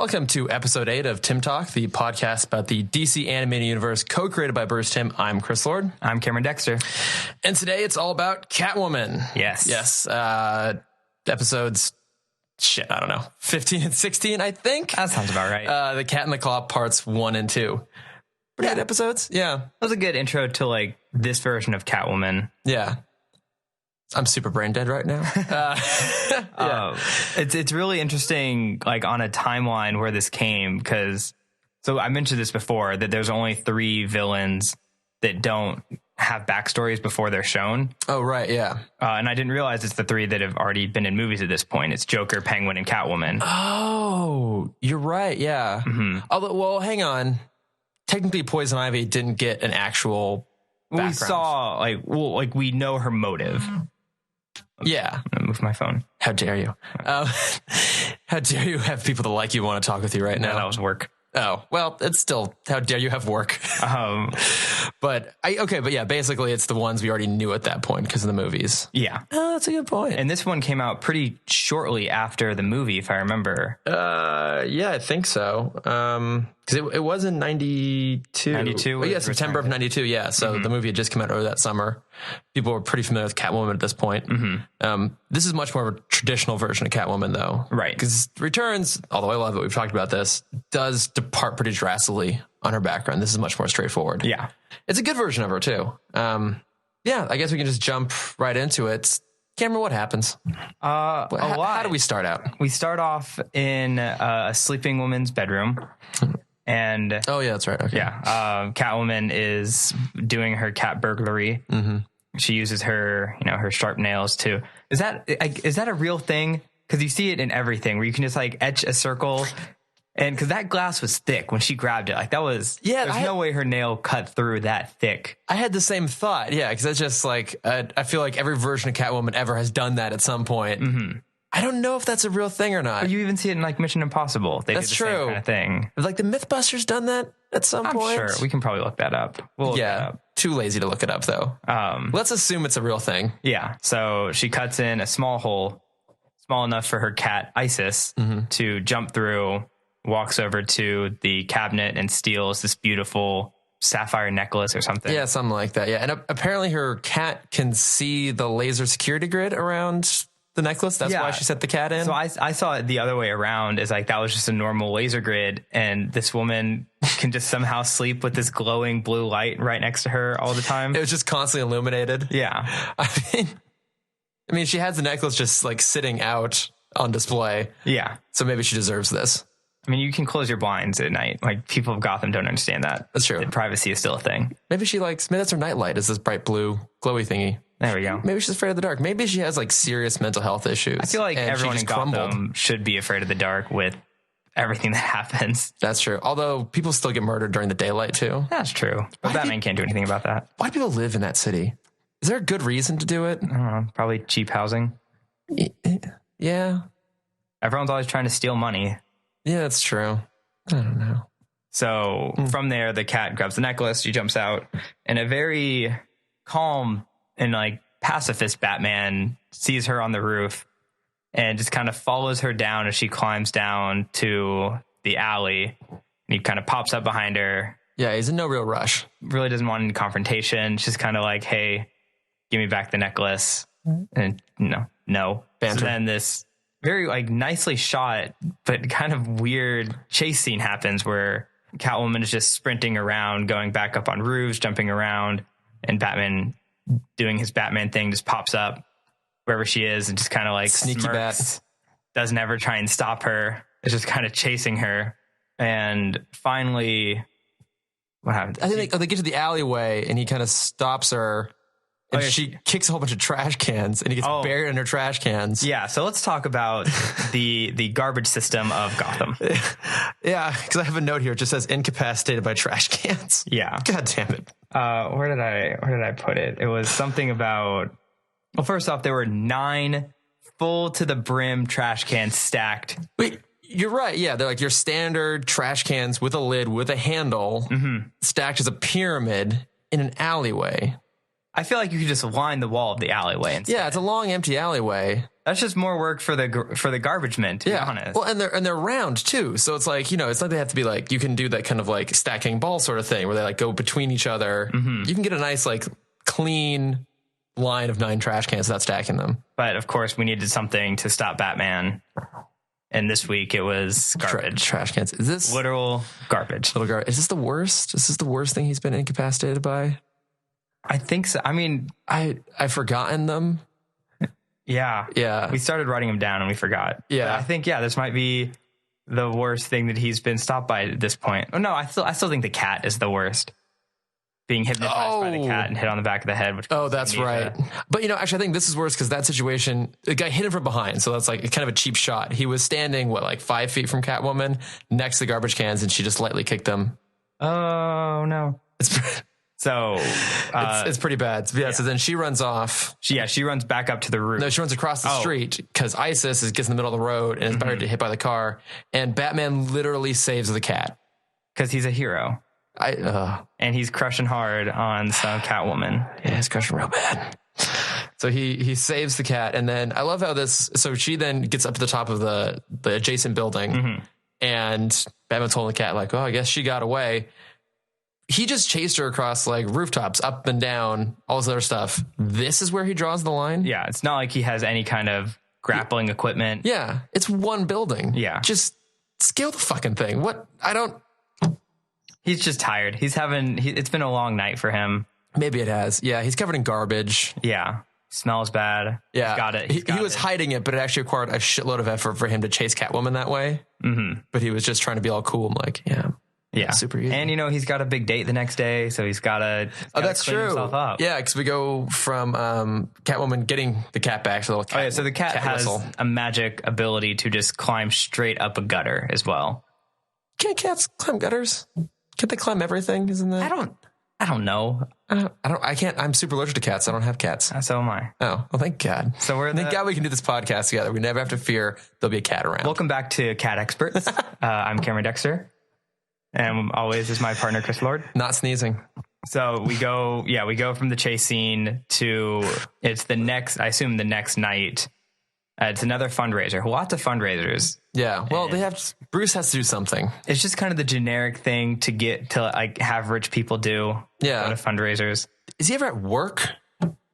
Welcome to episode 8 of Timm Talk, the podcast about the DC animated universe co-created by Bruce Timm. I'm Chris Lord. I'm Cameron Dexter. And today it's all about Catwoman. Yes. Episodes, I don't know, 15 and 16, I think. That sounds about right. The Cat in the Claw parts 1 and 2. Pretty good episodes. Yeah. That was a good intro to like this version of Catwoman. Yeah. I'm super brain dead right now. It's really interesting, like on a timeline where this came, because so I mentioned this before that there's only 3 villains that don't have backstories before they're shown. Oh, right. Yeah. And I didn't realize it's the 3 that have already been in movies at this point. It's Joker, Penguin, and Catwoman. Oh, you're right. Yeah. Mm-hmm. Although, well, hang on. Technically, Poison Ivy didn't get an actual background. We saw we know her motive. Yeah. I'm gonna move my phone. How dare you? How dare you have people that like you want to talk with you right now? No, that was work. Oh, well, it's still, how dare you have work? But basically it's the ones we already knew at that point because of the movies. Yeah. Oh, that's a good point. And this one came out pretty shortly after the movie, if I remember. Yeah, I think so. Because it was in 92. 92? Oh, yeah, September of 92, yeah. So the movie had just come out earlier that summer. People were pretty familiar with Catwoman at this point. This is much more of a traditional version of Catwoman, though. Right. Because Returns, although I love it, we've talked about this, does depart pretty drastically on her background. This is much more straightforward. Yeah. It's a good version of her, too. I guess we can just jump right into it. Cameron, what happens? How do we start out? We start off in a sleeping woman's bedroom. And oh, yeah, that's right. Okay. Yeah. Catwoman is doing her cat burglary. Mm-hmm. She uses her sharp nails to. Is that a real thing? Because you see it in everything where you can just like etch a circle. And because that glass was thick when she grabbed it, like that was, there's no way her nail cut through that thick. I had the same thought. Yeah. Because that's just like, I feel like every version of Catwoman ever has done that at some point. Mm-hmm. I don't know if that's a real thing or not. But you even see it in like Mission Impossible. They do the same kind of thing. Have like the Mythbusters done that at some point? I'm sure. We can probably look that up. We'll look that up. Too lazy to look it up though. Let's assume it's a real thing. Yeah. So she cuts in a small hole, small enough for her cat Isis to jump through, walks over to the cabinet and steals this beautiful sapphire necklace or something. Yeah, something like that. Yeah. And apparently her cat can see the laser security grid around the necklace. That's why she set the cat in. So I saw it the other way around, is like that was just a normal laser grid, and this woman can just somehow sleep with this glowing blue light right next to her all the time. It was just constantly illuminated. Yeah. I mean, she has the necklace just like sitting out on display. Yeah. So maybe she deserves this. I mean, you can close your blinds at night. Like, people of Gotham don't understand that. That's true. That privacy is still a thing. Maybe that's her nightlight, is this bright blue glowy thingy. There we go. Maybe she's afraid of the dark. Maybe she has like serious mental health issues. I feel like everyone in Gotham should be afraid of the dark with everything that happens. That's true. Although people still get murdered during the daylight too. That's true. But Batman can't do anything about that. Why do people live in that city? Is there a good reason to do it? I don't know. Probably cheap housing. Yeah. Everyone's always trying to steal money. Yeah, that's true. I don't know. So from there, the cat grabs the necklace. She jumps out, and a very calm and like pacifist Batman sees her on the roof and just kind of follows her down as she climbs down to the alley. And he kind of pops up behind her. Yeah, he's in no real rush. Really doesn't want any confrontation. She's kind of like, hey, give me back the necklace. And no. Banter. So then this very like nicely shot, but kind of weird chase scene happens where Catwoman is just sprinting around, going back up on roofs, jumping around, and Batman doing his Batman thing just pops up wherever she is and just kind of like sneaky smirks, bat. Doesn't ever try and stop her. It's just kind of chasing her. And finally, what happens? I think they get to the alleyway and he kind of stops her. And she kicks a whole bunch of trash cans, and he gets buried under trash cans. Yeah, so let's talk about the garbage system of Gotham. Yeah, because I have a note here. It just says incapacitated by trash cans. Yeah. God damn it. Where did I put it? It was something about, well, first off, there were 9 full to the brim trash cans stacked. Wait, you're right. Yeah, they're like your standard trash cans with a lid, with a handle, stacked as a pyramid in an alleyway. I feel like you could just line the wall of the alleyway. Instead. Yeah, it's a long, empty alleyway. That's just more work for the garbage men, to be honest. Well, and they're round too. So it's like, it's like they have to be like, you can do that kind of like stacking ball sort of thing where they like go between each other. Mm-hmm. You can get a nice like clean line of 9 trash cans without stacking them. But of course we needed something to stop Batman. And this week it was garbage. Trash cans. Is this literal garbage? Is this the worst? Is this the worst thing he's been incapacitated by? I think so. I mean, I've forgotten them. Yeah. We started writing them down and we forgot. Yeah. But I think, this might be the worst thing that he's been stopped by at this point. Oh, no, I still think the cat is the worst. Being hypnotized by the cat and hit on the back of the head. That's right. But, actually, I think this is worse because that situation, the guy hit him from behind. So that's like kind of a cheap shot. He was standing, 5 feet from Catwoman next to the garbage cans and she just lightly kicked them. Oh, no. It's pretty bad. So then she runs off. She runs back up to the roof. No, she runs across the street because Isis gets in the middle of the road and is about to get hit by the car. And Batman literally saves the cat. Because he's a hero. And he's crushing hard on some Catwoman. Yeah, he's crushing real bad. So he saves the cat. And then I love how so she then gets up to the top of the adjacent building. And Batman's holding the cat like, I guess she got away. He just chased her across like rooftops, up and down, all this other stuff. This is where he draws the line. Yeah, it's not like he has any kind of grappling equipment. Yeah, it's one building. Yeah. Just scale the fucking thing. He's just tired. It's been a long night for him. Maybe it has. Yeah, he's covered in garbage. Yeah. Smells bad. Yeah. He's got it. He was hiding it, but it actually required a shitload of effort for him to chase Catwoman that way. Mm-hmm. But he was just trying to be all cool. I'm like, yeah, super easy. And he's got a big date the next day, so he's got to. That's clean true. Himself up. Yeah, because we go from Catwoman getting the cat back to the little cat. So the cat has a magic ability to just climb straight up a gutter as well. Can't cats climb gutters? Can't they climb everything? Isn't that? I don't know. I can't. I'm super allergic to cats. I don't have cats. So am I. Oh, well, thank God. So thank God we can do this podcast together. We never have to fear there'll be a cat around. Welcome back to Cat Experts. I'm Cameron Dexter. And always is my partner, Chris Lord. Not sneezing. So we go from the chase scene to the next night. It's another fundraiser. Lots of fundraisers. Yeah. Well, Bruce has to do something. It's just kind of the generic thing to get to like have rich people do. Yeah. Go to fundraisers. Is he ever at work?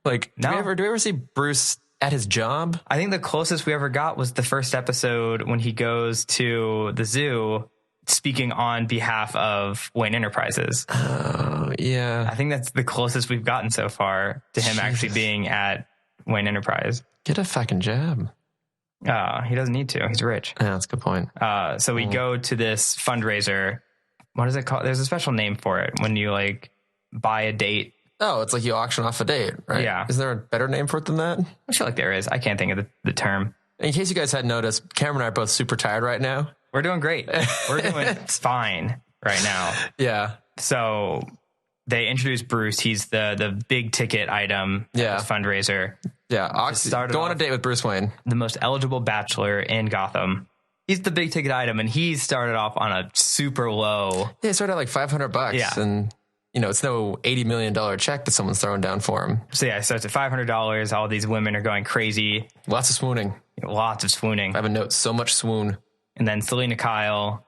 Like, no. Do we ever see Bruce at his job? I think the closest we ever got was the first episode when he goes to the zoo speaking on behalf of Wayne Enterprises. Oh, yeah. I think that's the closest we've gotten so far to him actually being at Wayne Enterprise. Get a fucking job. He doesn't need to. He's rich. Yeah, that's a good point. So we go to this fundraiser. What is it called? There's a special name for it when you like buy a date. Oh, it's like you auction off a date, right? Yeah. Is there a better name for it than that? I feel like there is. I can't think of the term. In case you guys hadn't noticed, Cameron and I are both super tired right now. We're doing great. We're doing fine right now. Yeah. So they introduce Bruce. He's the big ticket item at this fundraiser. Yeah. Go on a date with Bruce Wayne. The most eligible bachelor in Gotham. He's the big ticket item, and he started off on a super low. Yeah, he started at like $500. Yeah. And, it's no $80 million check that someone's throwing down for him. So yeah, it starts at $500. All these women are going crazy. Lots of swooning. Lots of swooning. I have a note. So much swoon. And then Selena Kyle,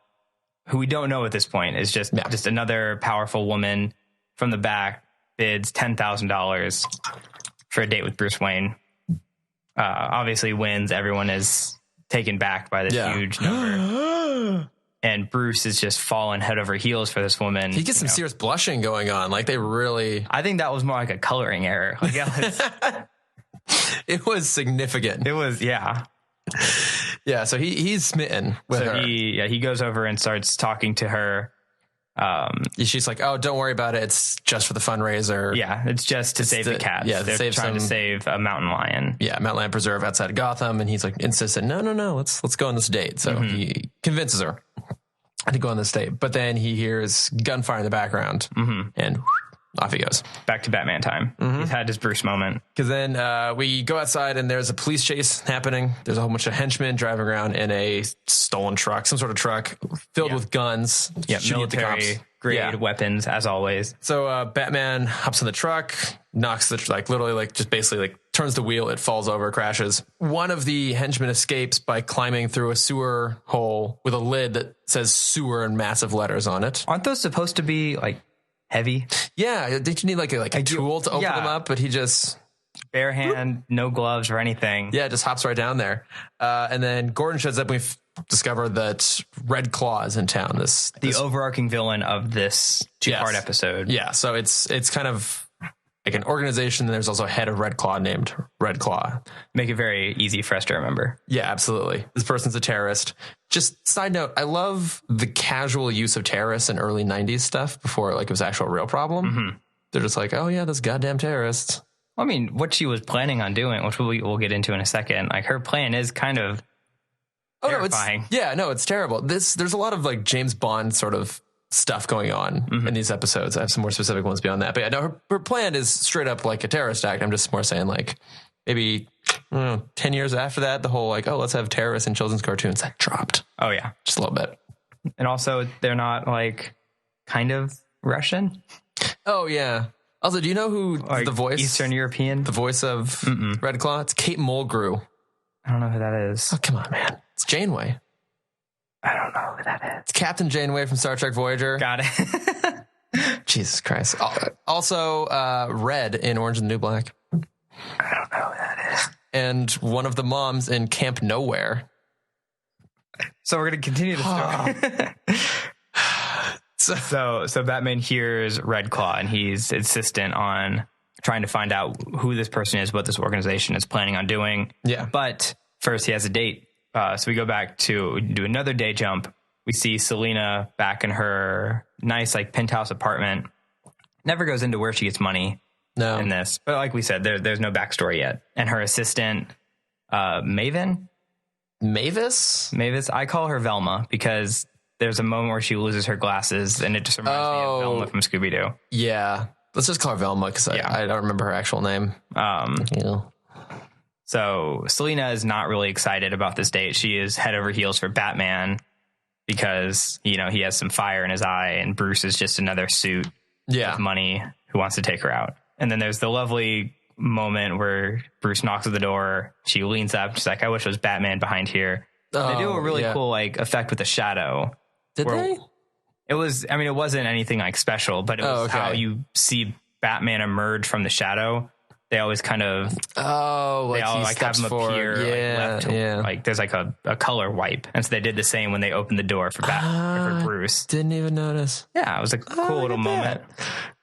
who we don't know at this point, is just another powerful woman from the back, bids $10,000 for a date with Bruce Wayne. Obviously wins. Everyone is taken back by this huge number. And Bruce is just falling head over heels for this woman. He gets some serious blushing going on. Like they really... I think that was more like a coloring error. Like it was significant. It was, yeah. Yeah, so he's smitten with her. He goes over and starts talking to her. She's like, "Oh, don't worry about it. It's just for the fundraiser." Yeah, it's just to save the cats. Yeah, they're trying to save a mountain lion. Yeah, mountain lion preserve outside of Gotham, and he's like insistent. No, let's go on this date. So he convinces her to go on this date, but then he hears gunfire in the background, and off he goes. Back to Batman time. He's had his Bruce moment. Because then we go outside and there's a police chase happening. There's a whole bunch of henchmen driving around in a stolen truck, some sort of truck filled with guns. Yeah, military grade weapons as always. So Batman hops in the truck, knocks the literally just basically turns the wheel. It falls over, crashes. One of the henchmen escapes by climbing through a sewer hole with a lid that says sewer in massive letters on it. Aren't those supposed to be heavy? Yeah, did you need a tool to open them up? But he just bare hand, no gloves or anything. Yeah, just hops right down there. And then Gordon shows up and we discover that Red Claw is in town. The overarching villain of this two-part episode. Yeah, so it's kind of like an organization, and there's also a head of Red Claw named Red Claw. Make it very easy for us to remember. Yeah, absolutely. This person's a terrorist. Just side note, I love the casual use of terrorists in early 90s stuff before it was actual real problem. They're just like, oh yeah, this goddamn terrorist. I mean, what she was planning on doing, which we'll get into in a second, her plan is kind of terrifying. It's terrible. There's a lot of James Bond sort of stuff going on in these episodes. I have some more specific ones beyond that. But yeah, no, her plan is straight up like a terrorist act. I'm just more saying maybe 10 years after that, the whole let's have terrorists in children's cartoons, that dropped. Oh yeah. Just a little bit. And also they're not kind of Russian. Oh yeah. Also, do you know who the voice? Eastern European? The voice of Red Claw? It's Kate Mulgrew. I don't know who that is. Oh, come on, man. It's Janeway. I don't know who that is. It's Captain Janeway from Star Trek Voyager. Got it. Jesus Christ. Also, Red in Orange and the New Black. I don't know who that is. And one of the moms in Camp Nowhere. So we're going to continue the story. So Batman hears Red Claw and he's insistent on trying to find out who this person is, what this organization is planning on doing. Yeah. But first he has a date. So we go back to do another day jump. We see Selina back in her nice penthouse apartment. Never goes into where she gets money in this. But like we said, there's no backstory yet. And her assistant, Mavis? I call her Velma because there's a moment where she loses her glasses and it just reminds me of Velma from Scooby-Doo. Yeah. Let's just call her Velma because I don't remember her actual name. So Selina is not really excited about this date. She is head over heels for Batman because, he has some fire in his eye and Bruce is just another suit with money who wants to take her out. And then there's the lovely moment where Bruce knocks at the door. She leans up. She's like, I wish it was Batman behind here. They do a really cool effect with the shadow. Did they? It wasn't anything special, but it was how you see Batman emerge from the shadow. They always kind of they all have him appear left to, there's a color wipe, and so they did the same when they opened the door for for Bruce. Didn't even notice. Yeah, it was a cool little moment.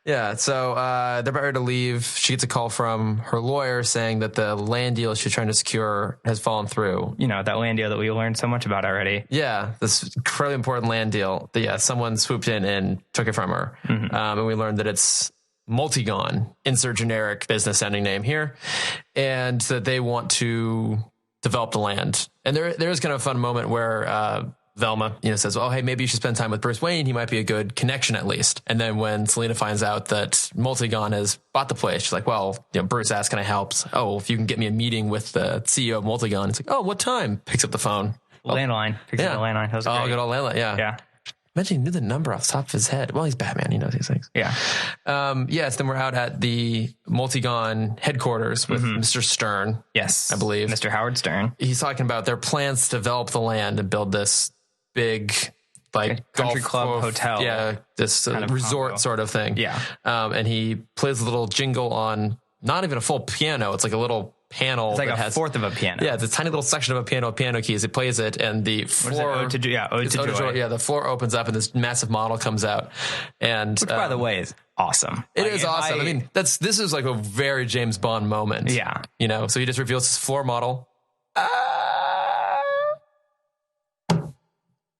Yeah, so they're about ready to leave. She gets a call from her lawyer saying that the land deal she's trying to secure has fallen through. That land deal that we learned so much about already. Yeah, this incredibly important land deal. Someone swooped in and took it from her. And we learned that it's Multigon, insert generic business sounding name here, and that they want to develop the land. And there is kind of a fun moment where Velma, says, "Oh, hey, maybe you should spend time with Bruce Wayne. He might be a good connection at least." And then when Selina finds out that Multigon has bought the place, she's like, "Well, Bruce asked, can I help?" Oh, if you can get me a meeting with the CEO of Multigon. It's like, "Oh, what time?" Picks up the phone. Landline. Picks up the landline. That was great. Good old landline. Yeah. Yeah. Imagine he knew the number off the top of his head. Well, he's Batman. He knows these things. Yeah. Yes. Then we're out at the Multigon headquarters with Mr. Stern. Yes. I believe. Mr. Howard Stern. He's talking about their plans to develop the land and build this big, country club hotel. Yeah. This kind of resort combo. Sort of thing. Yeah. And he plays a little jingle on not even a full piano. It's like a little panel. It's like a fourth of a piano. Yeah, it's a tiny little section of a piano with piano keys. It plays it, and the floor. Ode to Joy. Yeah, the floor opens up, and this massive model comes out. And which, by the way, is awesome. It is awesome. I mean, this is like a very James Bond moment. Yeah, so he just reveals his floor model.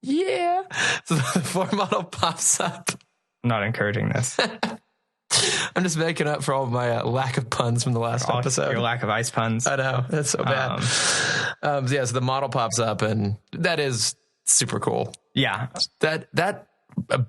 Yeah. So the floor model pops up. I'm not encouraging this. I'm just making up for all of my lack of puns from the last episode. Your lack of ice puns. I know. That's so bad. So the model pops up, and that is super cool. Yeah. That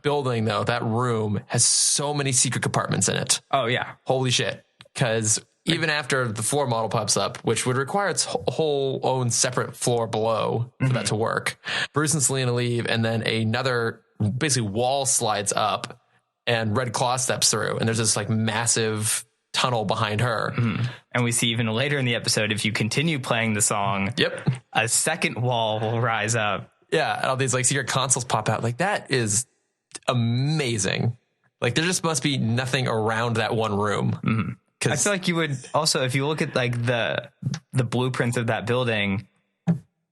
building, though, that room has so many secret compartments in it. Oh, yeah. Holy shit. Because even after the floor model pops up, which would require its whole own separate floor below for that to work, Bruce and Selena leave, and then another basically wall slides up and Red Claw steps through. And there's this like massive tunnel behind her. And we see even later in the episode, if you continue playing the song, a second wall will rise up. Yeah. And all these like secret consoles pop out. Like that is amazing. Like there just must be nothing around that one room. I feel like you would also, if you look at like the blueprints of that building,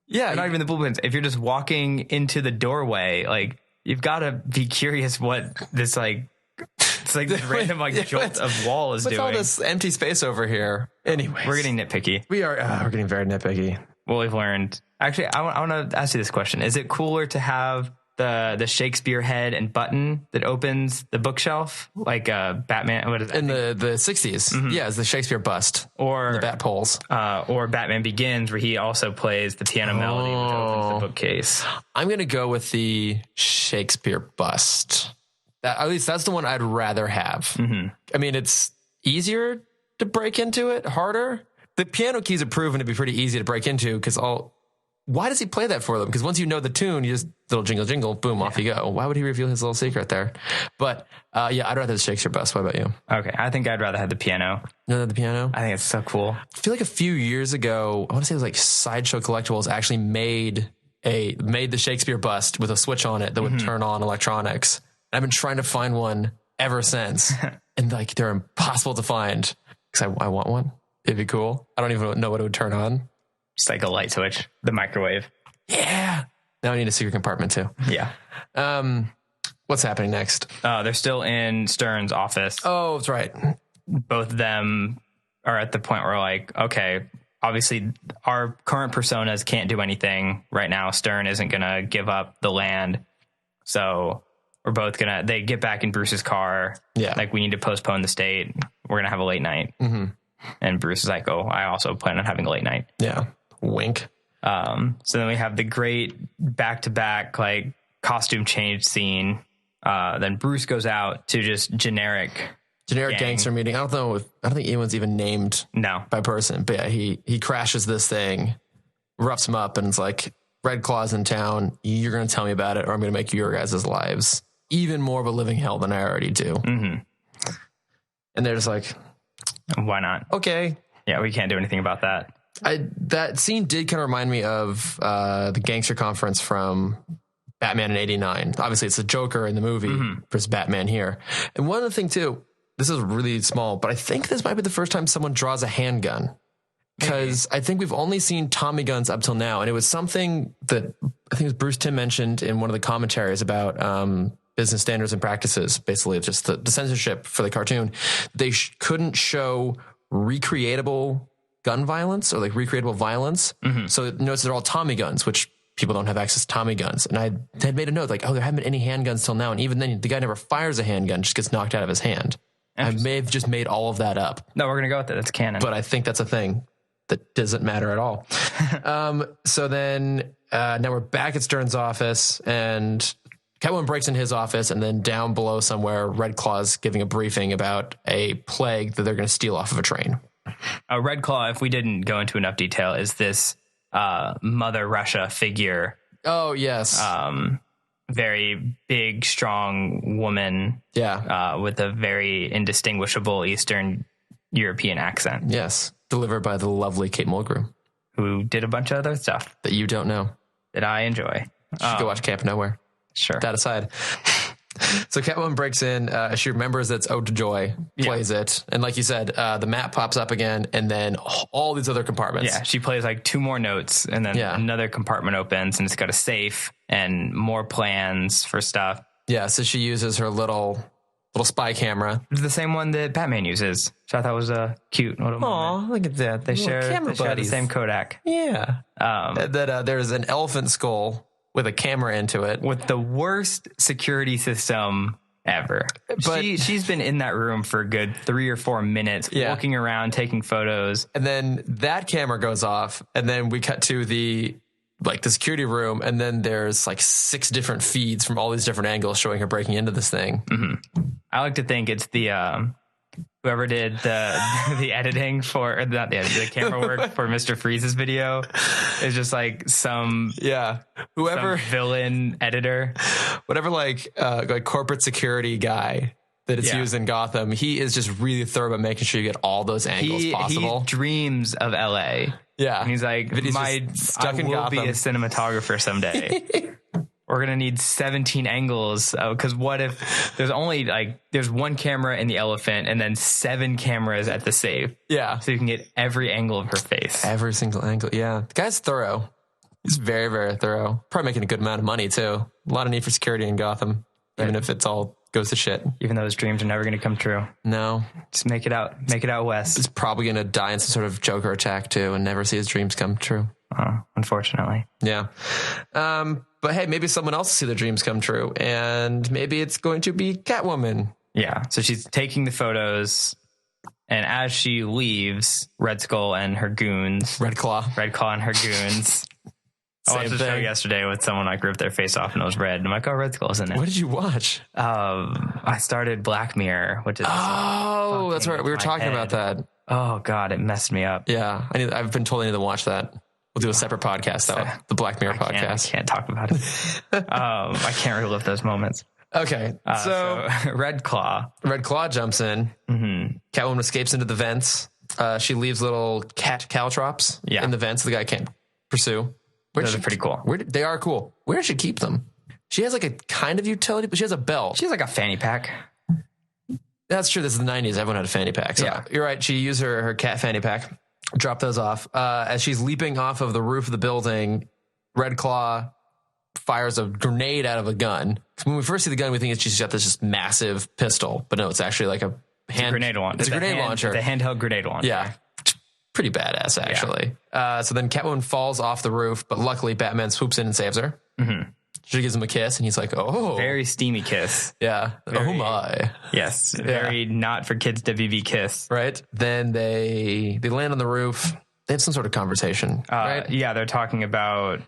not even the blueprints. If you're just walking into the doorway, like you've got to be curious what this like, it's like this random like jolt of wall is doing. All this empty space over here. Anyways, we're getting nitpicky. We are. We're getting very nitpicky. Well, we've learned. Actually, I want to ask you this question: is it cooler to have the Shakespeare head and button that opens the bookshelf like Batman? What is that? In the 60s, yeah, it's the Shakespeare bust or the Bat poles, or Batman Begins, where he also plays the piano melody which opens the bookcase. I'm gonna go with the Shakespeare bust. At least that's the one I'd rather have. I mean, it's easier to break into it, harder. The piano keys are proven to be pretty easy to break into because why does he play that for them? Because once you know the tune, you just little jingle, jingle, boom, off you go. Why would he reveal his little secret there? But I'd rather the Shakespeare bust. What about you? Okay, I think I'd rather have the piano. You know the piano? I think it's so cool. I feel like a few years ago, I want to say it was like Sideshow Collectibles actually made the Shakespeare bust with a switch on it that would turn on electronics. I've been trying to find one ever since, and like they're impossible to find because I want one. It'd be cool. I don't even know what it would turn on. Just like a light switch, the microwave. Yeah. Now I need a secret compartment too. Yeah. What's happening next? They're still in Stern's office. Oh, that's right. Both of them are at the point where like, okay, obviously our current personas can't do anything right now. Stern isn't going to give up the land. So we're both they get back in Bruce's car. Yeah. Like we need to postpone the state. We're going to have a late night. And Bruce is like, oh, I also plan on having a late night. Yeah. Wink. So then we have the great back-to-back like costume change scene. Then Bruce goes out to just generic gangster meeting. I don't think anyone's even named by person, but yeah, he crashes this thing, roughs him up, and it's like, Red Claw's in town. You're going to tell me about it, or I'm going to make your guys' lives even more of a living hell than I already do. And they're just like, why not? Okay. Yeah, we can't do anything about that. That scene did kind of remind me of the gangster conference from Batman in '89. Obviously, it's the Joker in the movie versus Batman here. And one other thing, too, this is really small, but I think this might be the first time someone draws a handgun. Because I think we've only seen Tommy guns up till now. And it was something that I think it was Bruce Timm mentioned in one of the commentaries about business standards and practices, basically just the censorship for the cartoon. They couldn't show recreatable gun violence or like recreatable violence. So notice they're all Tommy guns, which people don't have access to Tommy guns. And I had made a note like, oh, there haven't been any handguns till now. And even then the guy never fires a handgun, just gets knocked out of his hand. I may have just made all of that up. No, we're going to go with it. That's canon. But I think that's a thing that doesn't matter at all. So then now we're back at Stern's office and Catwoman breaks in his office, and then down below somewhere, Red Claw's giving a briefing about a plague that they're going to steal off of a train. Red Claw, if we didn't go into enough detail, is this Mother Russia figure. Oh, yes. Very big, strong woman. Yeah. With a very indistinguishable Eastern European accent. Yes. Delivered by the lovely Kate Mulgrew, who did a bunch of other stuff that you don't know that I enjoy. You should go watch Camp Nowhere. Sure. That aside. So Catwoman breaks in. She remembers that's Ode to Joy, plays it. And like you said, the map pops up again, and then all these other compartments. Yeah, she plays like 2 more notes, and then another compartment opens, and it's got a safe and more plans for stuff. Yeah, so she uses her little spy camera. It's the same one that Batman uses, which I thought was a cute little moment. Look at that. They share the same Kodak. Yeah. There's an elephant skull with a camera into it. With the worst security system ever. But she's been in that room for a good 3 or 4 minutes, walking around, taking photos. And then that camera goes off, and then we cut to the like the security room, and then there's like 6 different feeds from all these different angles showing her breaking into this thing. I like to think it's the whoever did the editing for, or not the editing, the camera work for Mr. Freeze's video is just like whoever some villain editor, whatever, like corporate security guy that it's used in Gotham. He is just really thorough about making sure you get all those angles possible. He dreams of LA. Yeah. And he's like, I will Gotham. be a cinematographer someday. We're going to need 17 angles. Because what if there's only there's one camera in the elephant and then 7 cameras at the safe. Yeah. So you can get every angle of her face. Every single angle. Yeah. The guy's thorough. He's very, very thorough. Probably making a good amount of money too. A lot of need for security in Gotham. Even if it's all goes to shit. Even though his dreams are never going to come true. No. Just make it out west. He's probably going to die in some sort of Joker attack too and never see his dreams come true. Unfortunately. Yeah. But hey, maybe someone else will see their dreams come true, and maybe it's going to be Catwoman. Yeah. So she's taking the photos, and as she leaves, Red Skull and her goons. Red Claw and her goons. I watched a show yesterday with someone like ripped their face off and it was red. And I'm like, oh, Red Skull's in it. What did you watch? I started Black Mirror, which is that's right. We were talking about that. Oh God, it messed me up. Yeah, I've been told I need to watch that. We'll do a separate podcast though, the Black Mirror podcast. I can't talk about it. I can't relive those moments. Okay, so Red Claw jumps in. Mm-hmm. Catwoman escapes into the vents. She leaves little cat caltrops in the vents so the guy can't pursue. Those are pretty cool. They are cool. Where does she keep them? She has like a kind of utility, but she has a belt. She has like a fanny pack. That's true. This is the 90s. Everyone had a fanny pack. So you're right. She used her cat fanny pack. Drop those off. As she's leaping off of the roof of the building, Red Claw fires a grenade out of a gun. So when we first see the gun, we think she's got this just massive pistol. But no, it's actually like a grenade launcher. It's a grenade launcher. It's a handheld grenade launcher. Yeah. Pretty badass, actually. Yeah. So then Catwoman falls off the roof, but luckily Batman swoops in and saves her. Mm-hmm. She gives him a kiss, and he's like, oh. Very steamy kiss. Yeah. Oh, my. Yes. Very not for kids WB kiss. Right. Then they land on the roof. They have some sort of conversation, right? Yeah, they're talking about...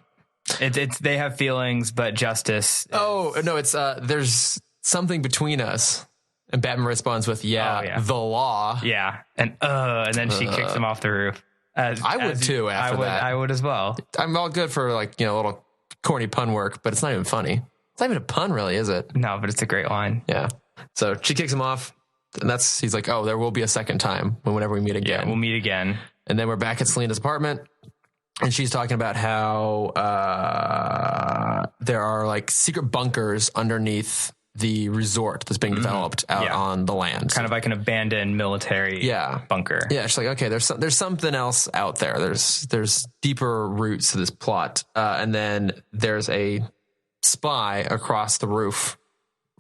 It's they have feelings, but justice... No, it's there's something between us. And Batman responds with, the law. Yeah. And then she kicks him off the roof. I would too after that. I would as well. I'm all good for a little corny pun work, but it's not even funny. It's not even a pun really, is it? No, but it's a great line. Yeah. So she kicks him off. And he's like, oh, there will be a second time whenever we meet again. Yeah, we'll meet again. And then we're back at Selina's apartment. And she's talking about how there are like secret bunkers underneath the resort that's being developed out on the land. Kind of like an abandoned military bunker. Yeah, she's like, okay, there's something else out there. There's deeper roots to this plot. And then there's a spy across the roof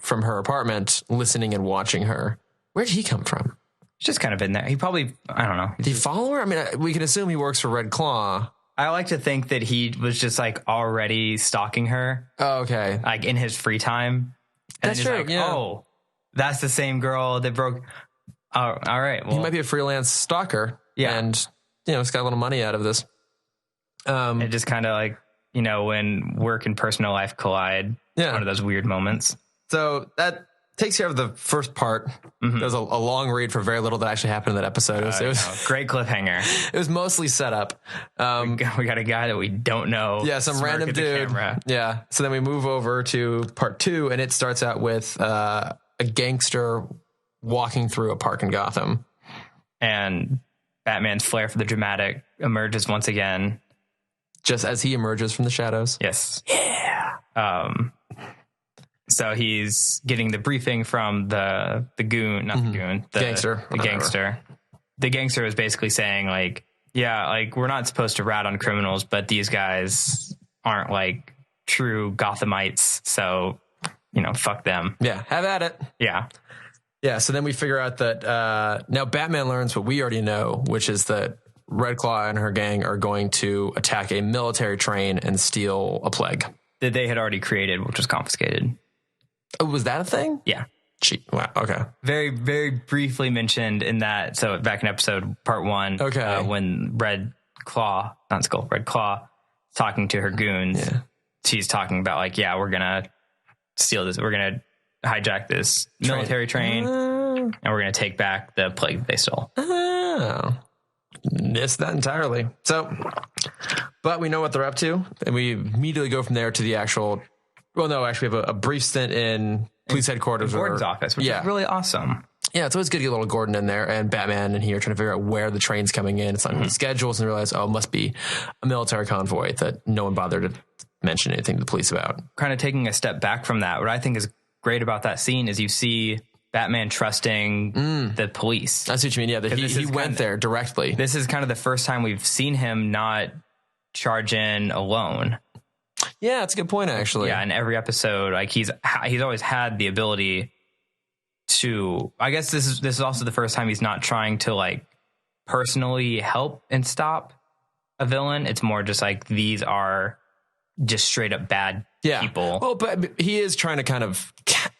from her apartment listening and watching her. Where did he come from? He's just kind of in there. He probably, I don't know. Did he follow her? I mean, we can assume he works for Red Claw. I like to think that he was just like already stalking her. Oh, okay. Like in his free time. And that's true. Like, oh, that's the same girl that broke. Oh, all right. Well, he might be a freelance stalker. Yeah. And, it's got a little money out of this. It just kind of like, when work and personal life collide. Yeah. One of those weird moments. So that takes care of the first part. Mm-hmm. There was a long read for very little that actually happened in that episode. It was great cliffhanger. It was mostly set up. We got a guy that we don't know. Yeah, some random dude. Yeah. So then we move over to part 2, and it starts out with a gangster walking through a park in Gotham. And Batman's flair for the dramatic emerges once again. Just as he emerges from the shadows. Yes. Yeah. So he's getting the briefing from the goon, not the goon, the gangster. The gangster. The gangster is basically saying like, we're not supposed to rat on criminals, but these guys aren't like true Gothamites. So, fuck them. Yeah. Have at it. Yeah. Yeah. So then we figure out that now Batman learns what we already know, which is that Red Claw and her gang are going to attack a military train and steal a plague that they had already created, which was confiscated. Oh, was that a thing? Yeah. Wow. Okay. Very, very briefly mentioned in that. So back in episode part 1, okay. When Red Claw talking to her goons, she's talking about like, yeah, we're gonna steal this, we're gonna hijack this military train, and we're gonna take back the plague that they stole. Oh, missed that entirely. So, but we know what they're up to, and we immediately go from there to the actual. Well, no, actually, we have a brief stint in police headquarters, Gordon's office, which is really awesome. Yeah, it's always good to get a little Gordon in there, and Batman and he are trying to figure out where the train's coming in. It's on the schedules, and realize, it must be a military convoy that no one bothered to mention anything to the police about. Kind of taking a step back from that, what I think is great about that scene is you see Batman trusting the police. I see what you mean. Yeah, he went there directly. This is kind of the first time we've seen him not charge in alone. Yeah, that's a good point, actually. Yeah, in every episode, like he's always had the ability to. I guess this is also the first time he's not trying to like personally help and stop a villain. It's more just like these are just straight up bad people. Well, but he is trying to kind of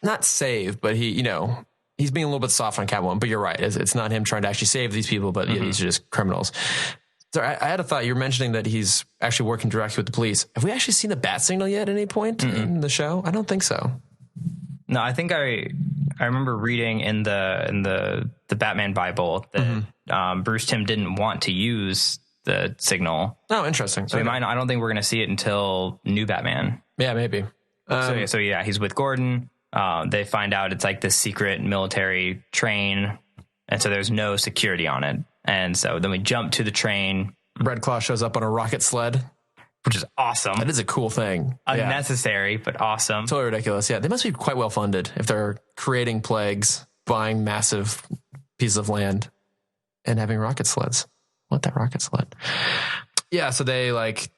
not save, but he's being a little bit soft on Catwoman. But you're right, it's not him trying to actually save these people, but these are just criminals. So I had a thought. You were mentioning that he's actually working directly with the police. Have we actually seen the bat signal yet at any point in the show? I don't think so. No, I think I remember reading in the Batman Bible that Bruce Timm didn't want to use the signal. Oh, interesting. So I don't think we're going to see it until New Batman. Yeah, maybe. So he's with Gordon. They find out it's like this secret military train, and so there's no security on it. And so then we jump to the train. Red Claw shows up on a rocket sled, which is awesome. That is a cool thing. Unnecessary, but awesome. Totally ridiculous. Yeah, they must be quite well funded if they're creating plagues, buying massive pieces of land, and having rocket sleds. Want that rocket sled? Yeah, so they like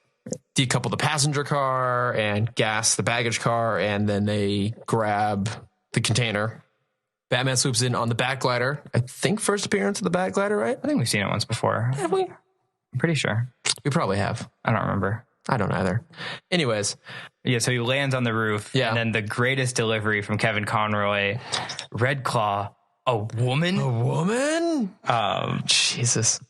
decouple the passenger car and gas the baggage car, and then they grab the container. Batman swoops in on the Bat-Glider. I think first appearance of the Bat-Glider, right? I think we've seen it once before. Have we? I'm pretty sure. We probably have. I don't remember. I don't either. Anyways. Yeah, so he lands on the roof. Yeah. And then the greatest delivery from Kevin Conroy. Red Claw, a woman? A woman? Jesus.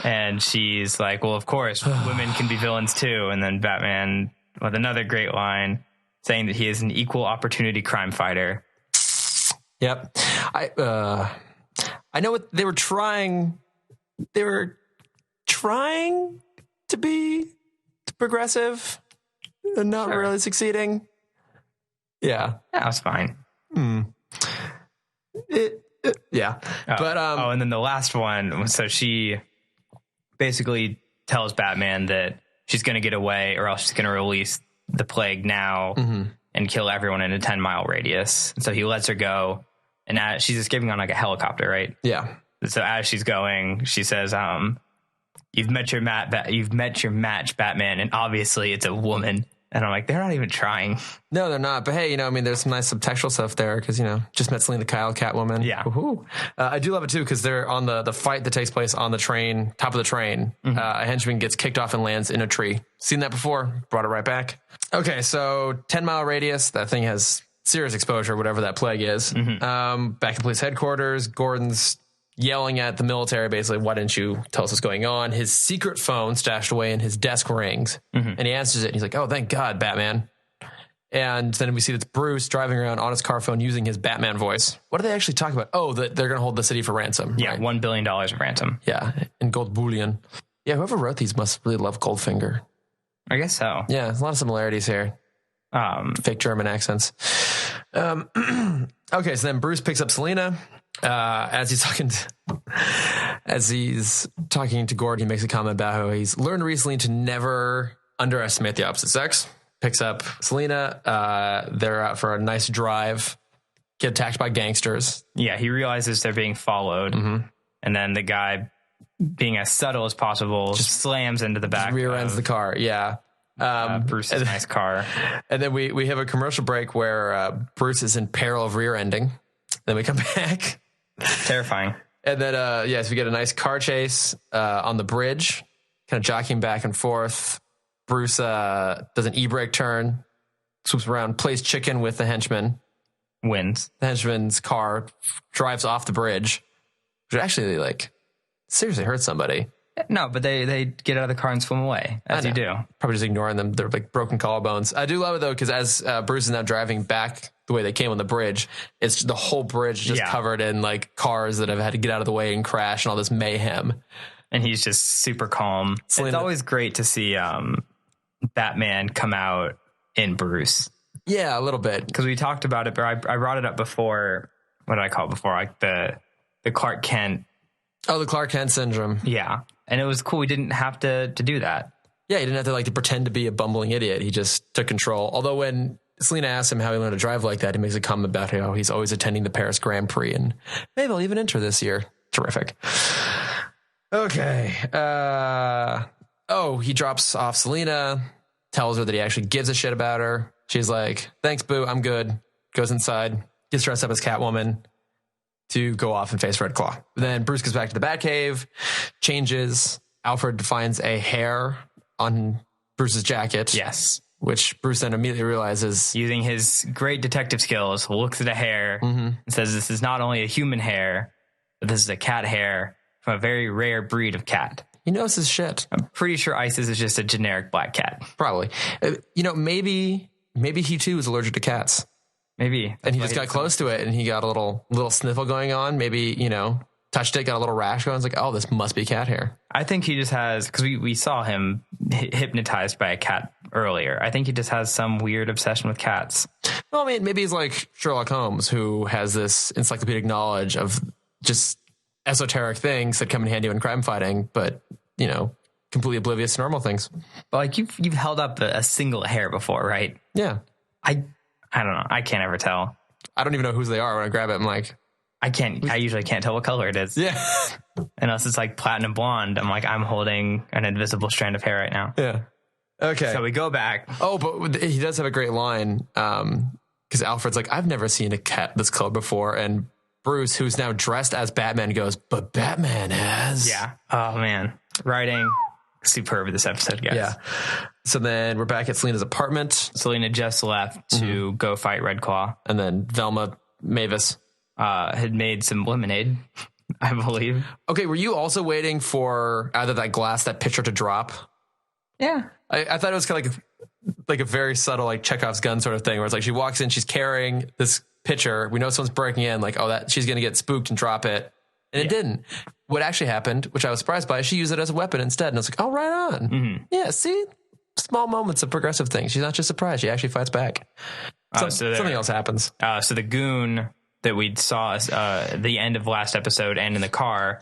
And she's like, well, of course, women can be villains too. And then Batman with another great line saying that he is an equal opportunity crime fighter. Yep. I know what they were trying. They were trying to be progressive and not really succeeding. Yeah. That was fine. Yeah. And then the last one. So she basically tells Batman that she's going to get away or else she's going to release the plague now and kill everyone in a 10-mile radius. And so he lets her go. And as she's escaping on like a helicopter, right? Yeah. So as she's going, she says, "You've met your match, Batman, and obviously it's a woman." And I'm like, they're not even trying. No, they're not. But hey, there's some nice subtextual stuff there because just met Selena Kyle, Catwoman. Yeah. I do love it too because they're on the fight that takes place on the train, top of the train. A henchman gets kicked off and lands in a tree. Seen that before? Brought it right back. Okay, so 10-mile radius. That thing has serious exposure, whatever that plague is. Back to police headquarters. Gordon's yelling at the military, basically, why didn't you tell us what's going on? His secret phone stashed away in his desk rings, and he answers it, and he's like, oh, thank God, Batman. And then we see that's Bruce driving around on his car phone using his Batman voice. What do they actually talk about? Oh, that they're going to hold the city for ransom. Yeah, right? $1 billion of ransom. Yeah, in gold bullion. Yeah, whoever wrote these must really love Goldfinger. I guess so. Yeah, there's a lot of similarities here. Fake German accents. Okay, so then Bruce picks up Selena. As he's talking to Gordon, he makes a comment about how he's learned recently to never underestimate the opposite sex. Picks up Selena. They're out for a nice drive. Get attacked by gangsters. Yeah, he realizes they're being followed, and then the guy, being as subtle as possible, just slams into the back. Rear ends the car. Yeah. Bruce's nice car. And then we have a commercial break where Bruce is in peril of rear ending. Then we come back. Terrifying. And then, so we get a nice car chase on the bridge, kind of jockeying back and forth. Bruce does an e-brake turn, swoops around, plays chicken with the henchman. Wins. The henchman's car drives off the bridge, which actually, seriously hurt somebody. No, but they get out of the car and swim away, as you do. Probably just ignoring them. They're like broken collarbones. I do love it, though, because as Bruce is now driving back the way they came on the bridge, it's the whole bridge just covered in like cars that have had to get out of the way and crash and all this mayhem. And he's just super calm. Selina, it's always great to see Batman come out in Bruce. Yeah, a little bit. Because we talked about it, but I brought it up before. What did I call it before? Like the Clark Kent. Oh, the Clark Kent syndrome. Yeah. And it was cool. We didn't have to do that. Yeah, he didn't have to like to pretend to be a bumbling idiot. He just took control. Although when Selina asks him how he learned to drive like that, he makes a comment about how he's always attending the Paris Grand Prix and maybe I'll even enter this year. Terrific. Okay. He drops off Selina, tells her that he actually gives a shit about her. She's like, thanks, boo, I'm good. Goes inside, gets dressed up as Catwoman to go off and face Red Claw. Then Bruce goes back to the Batcave, changes. Alfred finds a hair on Bruce's jacket. Yes. Which Bruce then immediately realizes. Using his great detective skills, looks at a hair and says this is not only a human hair, but this is a cat hair from a very rare breed of cat. He knows his shit. I'm pretty sure Isis is just a generic black cat. Probably. Maybe he too is allergic to cats. Maybe. And he just got close to it and he got a little sniffle going on. Maybe, touched it, got a little rash going. It's like, oh, this must be cat hair. I think he just has, because we saw him hypnotized by a cat earlier. I think he just has some weird obsession with cats. Well, I mean, maybe he's like Sherlock Holmes, who has this encyclopedic knowledge of just esoteric things that come in handy when crime fighting, but, completely oblivious to normal things. But like you've held up a single hair before, right? Yeah. I don't know. I can't ever tell. I don't even know whose they are when I grab it. I'm like, I usually can't tell what color it is. Yeah. Unless it's like platinum blonde. I'm like, I'm holding an invisible strand of hair right now. Yeah. Okay. So we go back. Oh, but he does have a great line. Because Alfred's like, I've never seen a cat this color before. And Bruce, who's now dressed as Batman, goes, but Batman has. Yeah. Oh, man. Writing. Superb this episode, guys. Yeah. So then we're back at Selina's apartment. Selina just left to go fight Red Claw. And then Velma Mavis had made some lemonade, I believe. Okay, were you also waiting for either that pitcher to drop? Yeah. I thought it was kind of like a very subtle, like Chekhov's gun sort of thing, where it's like she walks in, she's carrying this pitcher. We know someone's breaking in, like, she's going to get spooked and drop it. And it didn't. What actually happened, which I was surprised by, she used it as a weapon instead. And I was like, oh, right on. Mm-hmm. Yeah, see? Small moments of progressive things. She's not just surprised. She actually fights back. Something else happens. So the goon that we saw at the end of last episode and in the car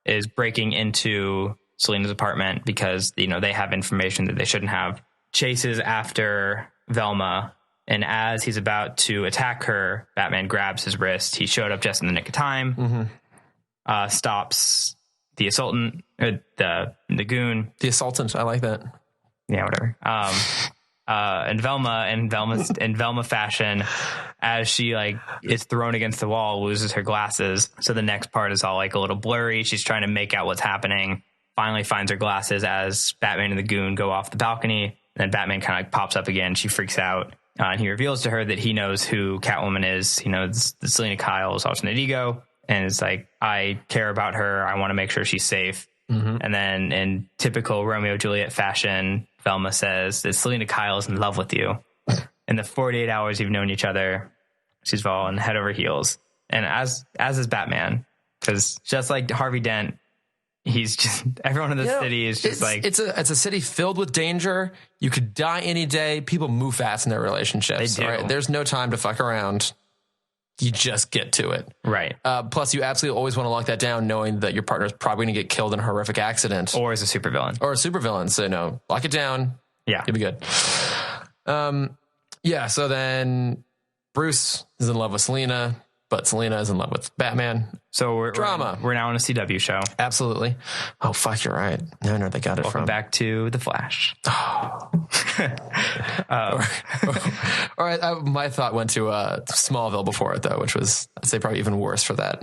is breaking into Selina's apartment because, they have information that they shouldn't have. Chases after Velma. And as he's about to attack her, Batman grabs his wrist. He showed up just in the nick of time. Mm-hmm. Stops the assaultant, the goon. The assaultant, I like that. Yeah, whatever. And Velma in Velma fashion, as she is thrown against the wall, loses her glasses. So the next part is all a little blurry. She's trying to make out what's happening. Finally finds her glasses as Batman and the goon go off the balcony. And then Batman kind of pops up again. She freaks out. And he reveals to her that he knows who Catwoman is. He knows the Selina Kyle's alternate ego. And it's like, I care about her. I want to make sure she's safe. Mm-hmm. And then in typical Romeo Juliet fashion, Velma says that Selina Kyle is in love with you. In the 48 hours you've known each other, she's fallen head over heels. And as is Batman, because just like Harvey Dent, he's just, everyone in the city is just it's a city filled with danger. You could die any day. People move fast in their relationships. They do. Right? There's no time to fuck around. You just get to it. Right. Plus, you absolutely always want to lock that down, knowing that your partner is probably going to get killed in a horrific accident. Or as a supervillain. So, lock it down. Yeah. You'll be good. So then Bruce is in love with Selina, but Selina is in love with Batman. So we're now on a CW show. Absolutely. Oh, fuck, you're right. I know where they got it from. Welcome back to The Flash. Oh. All right. My thought went to Smallville before it, though, which was, I'd say, probably even worse for that.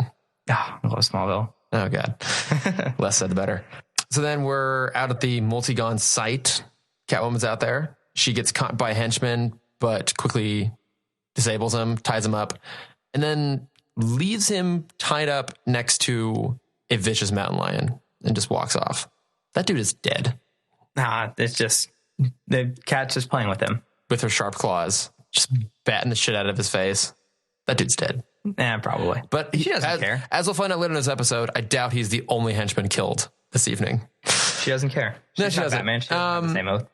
I love Smallville. Oh, God. Less said, the better. So then we're out at the Multigon site. Catwoman's out there. She gets caught by a henchman, but quickly disables him, ties him up, and then leaves him tied up next to a vicious mountain lion and just walks off. That dude is dead. Nah, it's just the cat's just playing with him with her sharp claws, just batting the shit out of his face. That dude's dead. Yeah, probably. But she doesn't care. As we'll find out later in this episode, I doubt he's the only henchman killed this evening. She doesn't care. No, she doesn't. Batman. She doesn't have the same oath.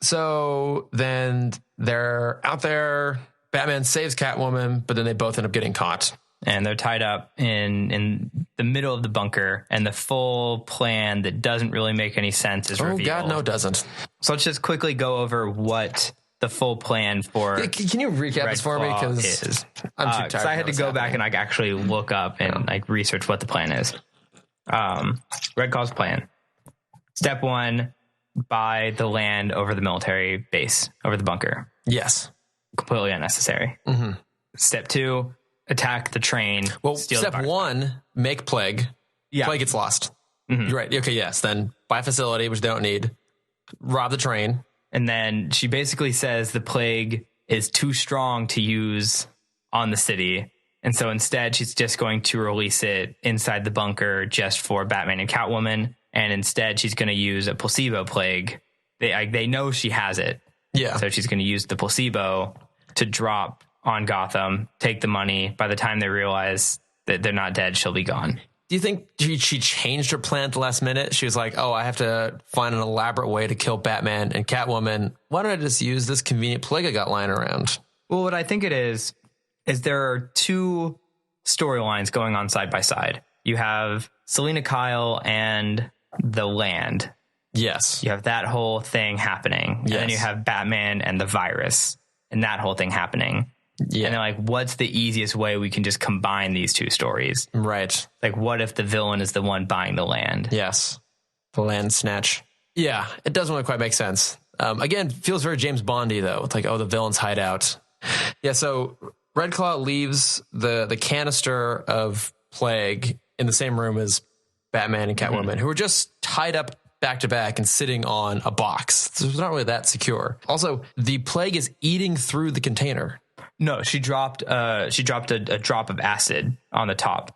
So then they're out there. Batman saves Catwoman, but then they both end up getting caught. And they're tied up in the middle of the bunker, and the full plan that doesn't really make any sense is revealed. Oh, God, no, it doesn't. So let's just quickly go over what the full plan for Can you recap this for me? Because I'm too tired. Because I had to go back and like actually look up and like research what the plan is. Red Claw's plan. Step 1, buy the land over the military base, over the bunker. Yes. Completely unnecessary. Mm-hmm. Step 2, attack the train. Well, step 1, make plague. Yeah. Plague gets lost. Mm-hmm. You're right. Okay, yes. Then buy a facility, which they don't need. Rob the train. And then she basically says the plague is too strong to use on the city. And so instead, she's just going to release it inside the bunker just for Batman and Catwoman. And instead, she's going to use a placebo plague. They know she has it. Yeah. So she's going to use the placebo to drop on Gotham, take the money. By the time they realize that they're not dead, she'll be gone. Do you think she changed her plan at the last minute? She was like, oh, I have to find an elaborate way to kill Batman and Catwoman. Why don't I just use this convenient plague I got lying around? Well, what I think it is there are two storylines going on side by side. You have Selina Kyle and the land. Yes. You have that whole thing happening. Yes. And then you have Batman and the virus and that whole thing happening. Yeah. And they're like, what's the easiest way we can just combine these two stories? Right. Like, what if the villain is the one buying the land? Yes. The land snatch. Yeah, it doesn't really quite make sense. Again, feels very James Bondy, though. It's like, oh, the villain's hideout. Yeah, so Red Claw leaves the canister of plague in the same room as Batman and Catwoman, who are just tied up back to back and sitting on a box. So it's not really that secure. Also, the plague is eating through the container. No, she dropped a drop of acid on the top.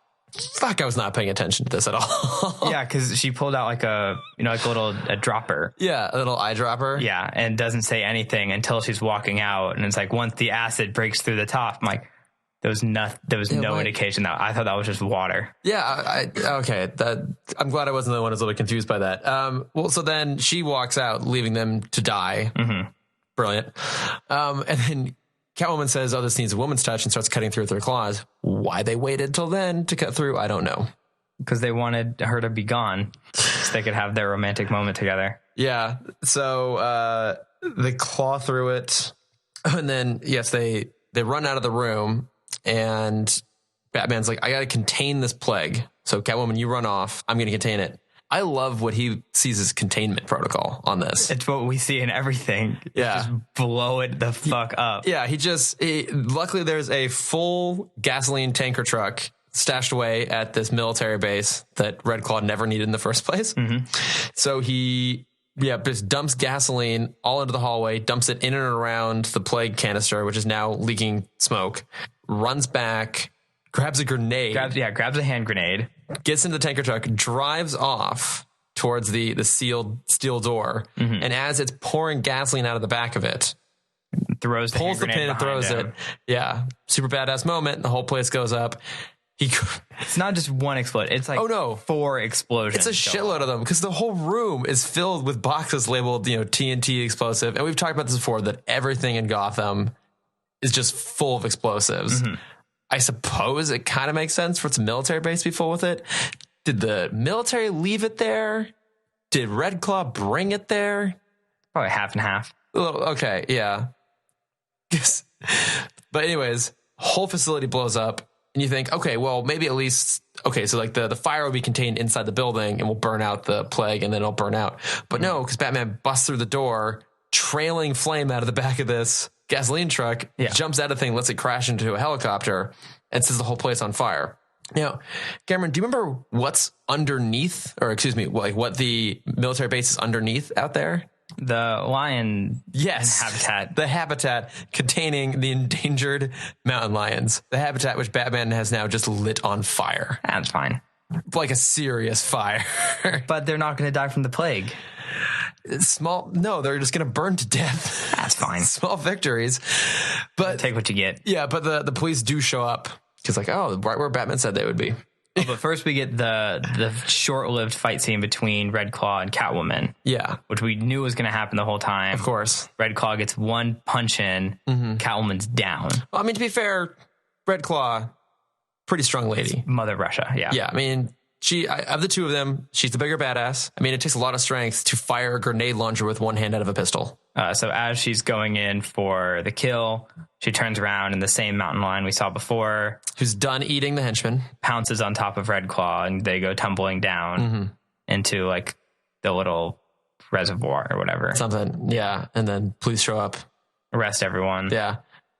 Fuck, I was not paying attention to this at all. Yeah, because she pulled out like a little dropper. Yeah, a little eyedropper. Yeah, and doesn't say anything until she's walking out, and it's like once the acid breaks through the top, I'm like, there was no indication that I thought that was just water. Yeah, okay. I'm glad I wasn't the one who was a little confused by that. Well, so then she walks out, leaving them to die. Mm-hmm. Brilliant. And then Catwoman says, oh, this needs a woman's touch, and starts cutting through with her claws. Why they waited till then to cut through, I don't know. Because they wanted her to be gone so they could have their romantic moment together. Yeah. So they claw through it. And then, yes, they run out of the room, and Batman's like, I got to contain this plague. So Catwoman, you run off. I'm going to contain it. I love what he sees as containment protocol on this. It's what we see in everything. Yeah. Just blow it the fuck up. Yeah. Luckily there's a full gasoline tanker truck stashed away at this military base that Red Claw never needed in the first place. Mm-hmm. So he just dumps gasoline all into the hallway, dumps it in and around the plague canister, which is now leaking smoke, runs back, grabs a grenade. Grabs a hand grenade. Gets into the tanker truck, drives off towards the sealed steel door, and as it's pouring gasoline out of the back of it, pulls the pin and throws it. Yeah, super badass moment. The whole place goes up. It's not just one explosion. It's like 4 explosions. It's a shitload of them because the whole room is filled with boxes labeled, TNT explosive. And we've talked about this before, that everything in Gotham is just full of explosives. Mm-hmm. I suppose it kind of makes sense for its military base to be full with it. Did the military leave it there? Did Red Claw bring it there? Probably half and half. Okay, yeah. But anyways, whole facility blows up, and you think, okay, well, maybe at least, so like the fire will be contained inside the building and will burn out the plague, and then it'll burn out. But no, because Batman busts through the door, trailing flame out of the back of this gasoline truck, jumps out of the thing, lets it crash into a helicopter, and sets the whole place on fire. Now, Cameron, do you remember what's underneath, or excuse me, like what the military base is underneath out there? The lion habitat. The habitat containing the endangered mountain lions. The habitat which Batman has now just lit on fire. That's fine. like a serious fire. But they're not going to die from the plague. No, they're just going to burn to death. That's fine. Small victories. But take what you get. Yeah, but the police do show up. Because like, oh, right where Batman said they would be. Oh, but first we get the short-lived fight scene between Red Claw and Catwoman. Yeah. Which we knew was going to happen the whole time. Of course. Red Claw gets one punch in. Catwoman's down. Well, I mean, to be fair, Red Claw, pretty strong lady. Mother Russia, yeah. Yeah, I mean, of the two of them, she's the bigger badass. I mean, it takes a lot of strength to fire a grenade launcher with one hand out of a pistol. So as she's going in for the kill, she turns around in the same mountain lion we saw before. Who's done eating the henchman. Pounces on top of Red Claw, and they go tumbling down into like the little reservoir or whatever. Something, yeah. And then police show up. Arrest everyone. Yeah.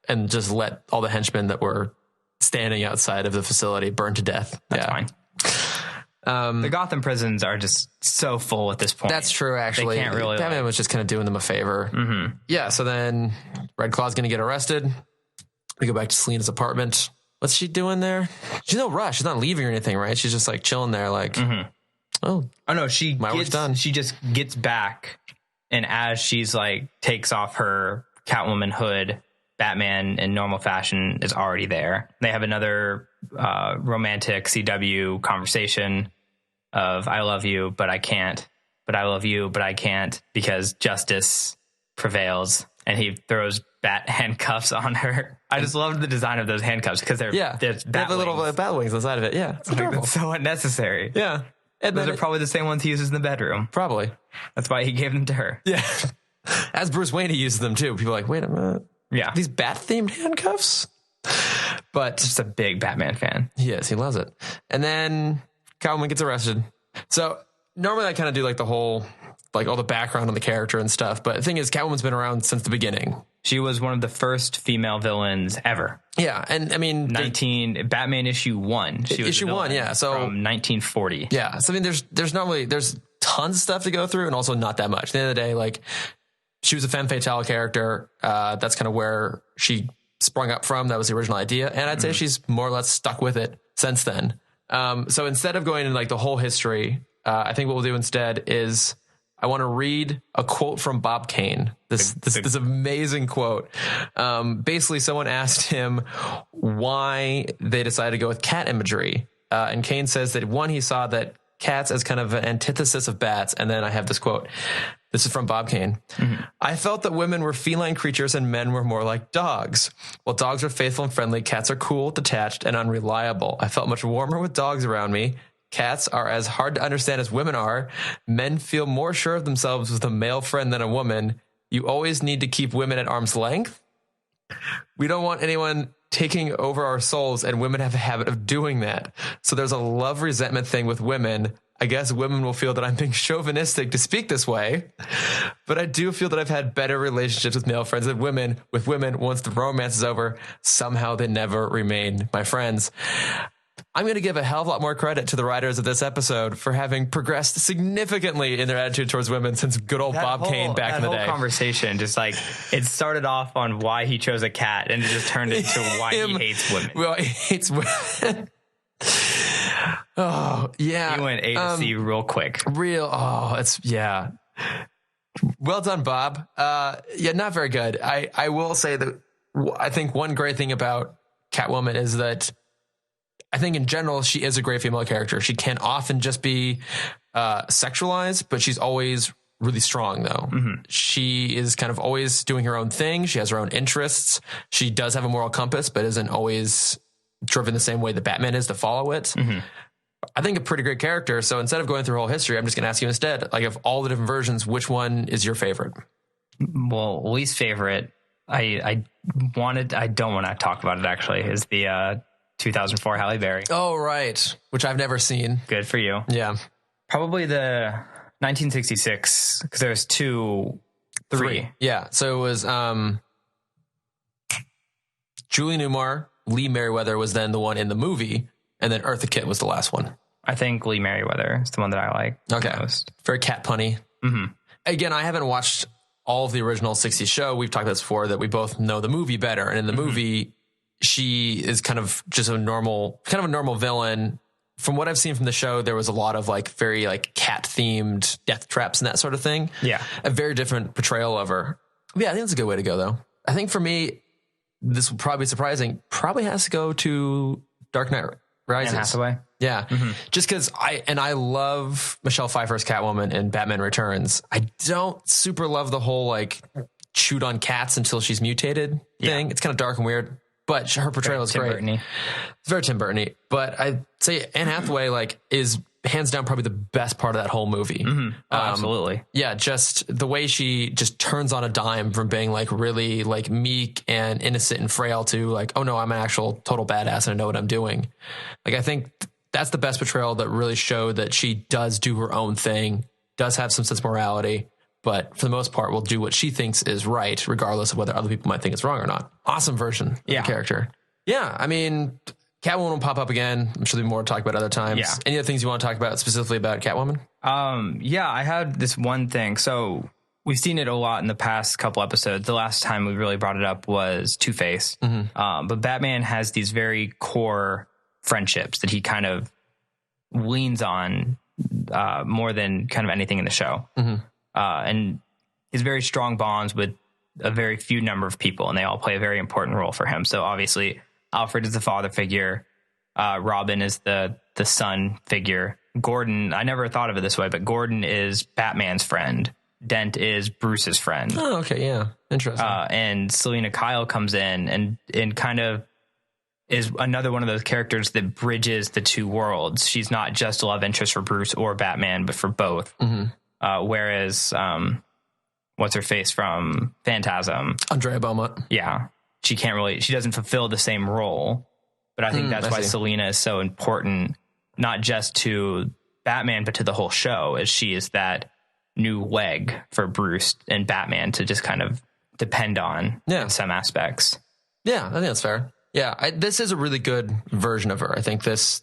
And just let all the henchmen that were standing outside of the facility burn to death. That's fine. The Gotham prisons are just so full at this point. That's true, actually. They can't really. Batman was just kind of doing them a favor. Yeah, so then Red Claw's going to get arrested. We go back to Selina's apartment. What's she doing there? She's no rush. She's not leaving or anything, right? She's just like chilling there, like, oh no, work's done. She just gets back, and as she's like takes off her Catwoman hood, Batman in normal fashion is already there. They have another romantic CW conversation of I love you, but I can't, but I love you, but I can't, because justice prevails. And he throws bat handcuffs on her. I just love the design of those handcuffs because they have little bat wings inside of it. Yeah, it's adorable. That's so unnecessary. Yeah. And those are probably the same ones he uses in the bedroom. Probably. That's why he gave them to her. Yeah. As Bruce Wayne, he uses them too. People are like, wait a minute. Yeah. These bat-themed handcuffs? But just a big Batman fan. He is. He loves it. And then Catwoman gets arrested. So normally I kind of do like the whole, like all the background on the character and stuff. But the thing is, Catwoman's been around since the beginning. She was one of the first female villains ever. Yeah. And I mean, Batman issue 1. She was issue 1. Yeah. So from 1940. Yeah. So I mean, there's tons of stuff to go through and also not that much. At the end of the day, like, she was a femme fatale character. That's kind of where she sprung up from. That was the original idea. And I'd say she's more or less stuck with it since then. So instead of going into like the whole history, I think what we'll do instead is I want to read a quote from Bob Kane. This amazing quote. Basically, someone asked him why they decided to go with cat imagery. And Kane says that one, he saw that cats as kind of an antithesis of bats. And then I have this quote. This is from Bob Kane. I felt that women were feline creatures and men were more like dogs. While dogs are faithful and friendly, cats are cool, detached, and unreliable. I felt much warmer with dogs around me. Cats are as hard to understand as women are. Men feel more sure of themselves with a male friend than a woman. You always need to keep women at arm's length. We don't want anyone taking over our souls, and women have a habit of doing that. So there's a love-resentment thing with women. I guess women will feel that I'm being chauvinistic to speak this way, but I do feel that I've had better relationships with male friends than women. With women, once the romance is over, somehow they never remain my friends. I'm going to give a hell of a lot more credit to the writers of this episode for having progressed significantly in their attitude towards women since good old Bob Kane back in the day. That whole conversation, just like, it started off on why he chose a cat, and it just turned into why he hates women. Well, he hates women. Oh, yeah. He went A to C real quick. Yeah. Well done, Bob. Yeah, not very good. I will say that I think one great thing about Catwoman is that I think in general, she is a great female character. She can often just be sexualized, but she's always really strong, though. She is kind of always doing her own thing. She has her own interests. She does have a moral compass, but isn't always driven the same way that Batman is to follow it. I think a pretty great character. So instead of going through whole history, I'm just going to ask you instead, like, of all the different versions, which one is your favorite? Well, least favorite, I don't want to talk about it, actually, is the 2004 Halle Berry. Oh, right. Which I've never seen. Good for you. Yeah. Probably the 1966, because there's three. Yeah. So it was Julie Newmar, Lee Merriweather was then the one in the movie, and then Eartha Kitt was the last one. I think Lee Merriweather is the one that I like most. Very cat punny. Again, I haven't watched all of the original 60s show. We've talked about this before, that we both know the movie better. And in the movie, she is kind of just a normal villain, from what I've seen from the show, there was a lot of like very like cat themed death traps and that sort of thing. Yeah. A very different portrayal of her. Yeah, I think that's a good way to go though. I think for me, this will probably be surprising. Probably has to go to Dark Knight Rises. Anne Hathaway. Yeah. Just because I love Michelle Pfeiffer's Catwoman in Batman Returns. I don't super love the whole like chewed on cats until she's mutated thing. It's kind of dark and weird, but her portrayal is great. Burton-y. It's very Tim Burton-y. But I'd say Anne Hathaway like is hands down probably the best part of that whole movie. Oh, absolutely. Yeah, just the way she just turns on a dime from being like really like meek and innocent and frail to like, oh no, I'm an actual total badass and I know what I'm doing. Like I think that's the best portrayal that really showed that she does do her own thing, does have some sense of morality, but for the most part will do what she thinks is right, regardless of whether other people might think it's wrong or not. Awesome version of the character. Yeah, I mean, Catwoman will pop up again. I'm sure there'll be more to talk about other times. Yeah. Any other things you want to talk about specifically about Catwoman? Yeah, I had this one thing. So we've seen it a lot in the past couple episodes. The last time we really brought it up was Two-Face. But Batman has these very core friendships that he kind of leans on more than kind of anything in the show. And his very strong bonds with a very few number of people, and they all play a very important role for him. So obviously Alfred is the father figure. Robin is the son figure. Gordon, I never thought of it this way, but Gordon is Batman's friend. Dent is Bruce's friend. Oh, okay. Yeah. Interesting. And Selena Kyle comes in and kind of is another one of those characters that bridges the two worlds. She's not just a love interest for Bruce or Batman, but for both. Whereas, what's her face from Phantasm? Andrea Beaumont. Yeah. She doesn't fulfill the same role, but I think that's why Selena is so important, not just to Batman, but to the whole show, as she is that new leg for Bruce and Batman to just kind of depend on in some aspects. Yeah, I think that's fair. Yeah, this is a really good version of her. I think this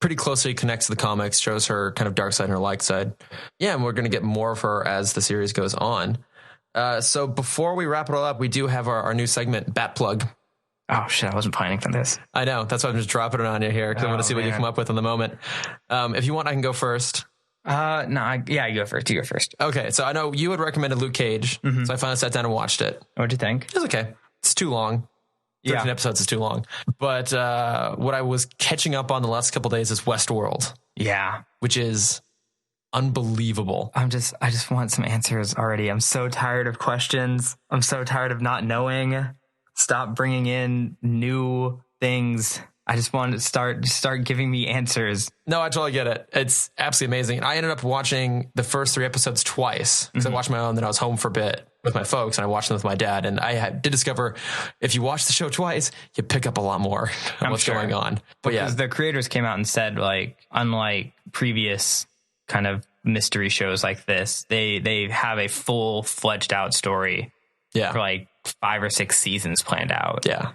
pretty closely connects to the comics, shows her kind of dark side and her light side. Yeah, and we're going to get more of her as the series goes on. So before we wrap it all up, we do have our new segment, Bat Plug. Oh, shit, I wasn't planning for this. I know. That's why I'm just dropping it on you here, because I want to see what you come up with in the moment. If you want, I can go first. You go first. You go first. Okay, so I know you had recommended Luke Cage, so I finally sat down and watched it. What'd you think? It was okay. It's too long. 13 episodes is too long. But what I was catching up on the last couple of days is Westworld. Yeah. Which is unbelievable. I just want some answers already. I'm so tired of questions. I'm so tired of not knowing. Stop bringing in new things. I just want to start giving me answers. No, I totally get it. It's absolutely amazing. I ended up watching the first 3 episodes twice because I watched my own, then I was home for a bit with my folks and I watched them with my dad. And I did discover if you watch the show twice, you pick up a lot more on what's going on. But because the creators came out and said, like, unlike previous kind of mystery shows like this, they have a full-fledged out story for like 5 or 6 seasons planned out. Yeah.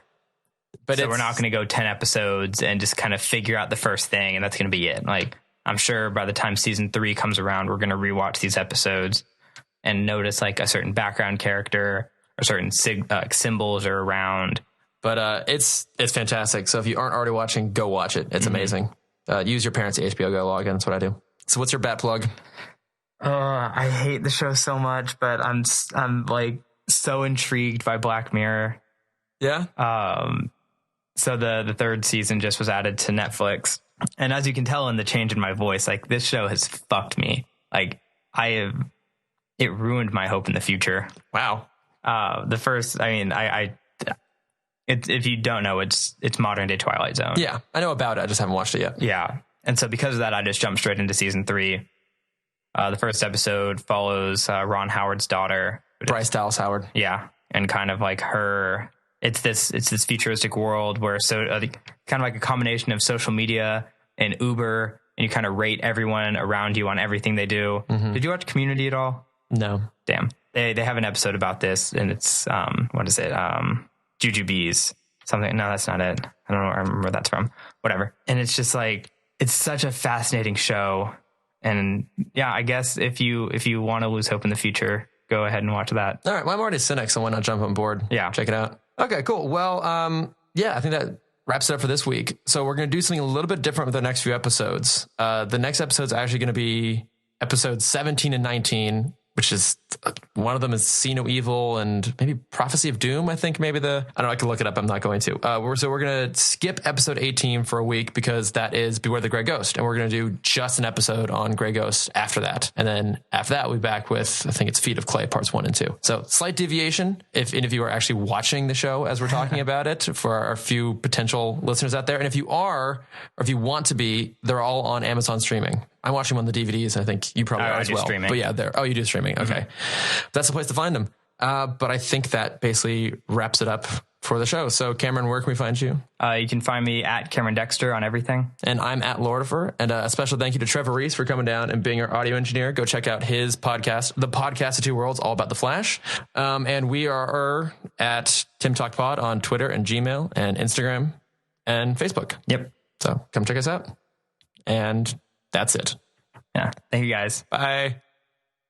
But so we're not going to go 10 episodes and just kind of figure out the first thing and that's going to be it. Like, I'm sure by the time season 3 comes around, we're going to rewatch these episodes and notice like a certain background character or certain symbols are around. But it's fantastic. So if you aren't already watching, go watch it. It's amazing. Use your parents' HBO Go login. That's what I do. So what's your bat plug? I hate the show so much, but I'm like so intrigued by Black Mirror. Yeah. So the 3rd season just was added to Netflix. And as you can tell in the change in my voice, like this show has fucked me. Like it ruined my hope in the future. Wow. The first, I mean, if you don't know, it's modern day Twilight Zone. Yeah, I know about it. I just haven't watched it yet. Yeah. And so because of that, I just jumped straight into season 3. The first episode follows Ron Howard's daughter. Bryce Dallas Howard. Yeah. And kind of like her, it's this futuristic world where kind of like a combination of social media and Uber, and you kind of rate everyone around you on everything they do. Did you watch Community at all? No. Damn. They have an episode about this, and it's what is it? Jujubes. Something. No, that's not it. I don't know where I remember that's from. Whatever. And it's just like, it's such a fascinating show. And yeah, I guess if you want to lose hope in the future, go ahead and watch that. All right. Well, I'm already a cynic, so why not jump on board? Yeah. Check it out. Okay, cool. Well, yeah, I think that wraps it up for this week. So we're going to do something a little bit different with the next few episodes. The next episode is actually going to be episodes 17 and 19, which is one of them is See No Evil and maybe Prophecy of Doom. I think maybe I don't know. I can look it up. I'm not going to. So we're going to skip episode 18 for a week because that is Beware the Grey Ghost. And we're going to do just an episode on Grey Ghost after that. And then after that, we'll be back with, I think it's Feet of Clay parts 1 and 2. So slight deviation if any of you are actually watching the show as we're talking about it for our few potential listeners out there. And if you are, or if you want to be, they're all on Amazon streaming. I'm watching them on the DVDs. I think you probably are as well. Streaming. But yeah, you do streaming. Okay. Mm-hmm. That's the place to find them. But I think that basically wraps it up for the show. So Cameron, where can we find you? You can find me at Cameron Dexter on everything. And I'm at Lordifer. And a special thank you to Trevor Reese for coming down and being our audio engineer. Go check out his podcast, The Podcast of Two Worlds, all about the Flash. And we are at Timm Talk Pod on Twitter and Gmail and Instagram and Facebook. Yep. So come check us out. And that's it. Yeah. Thank you guys. Bye.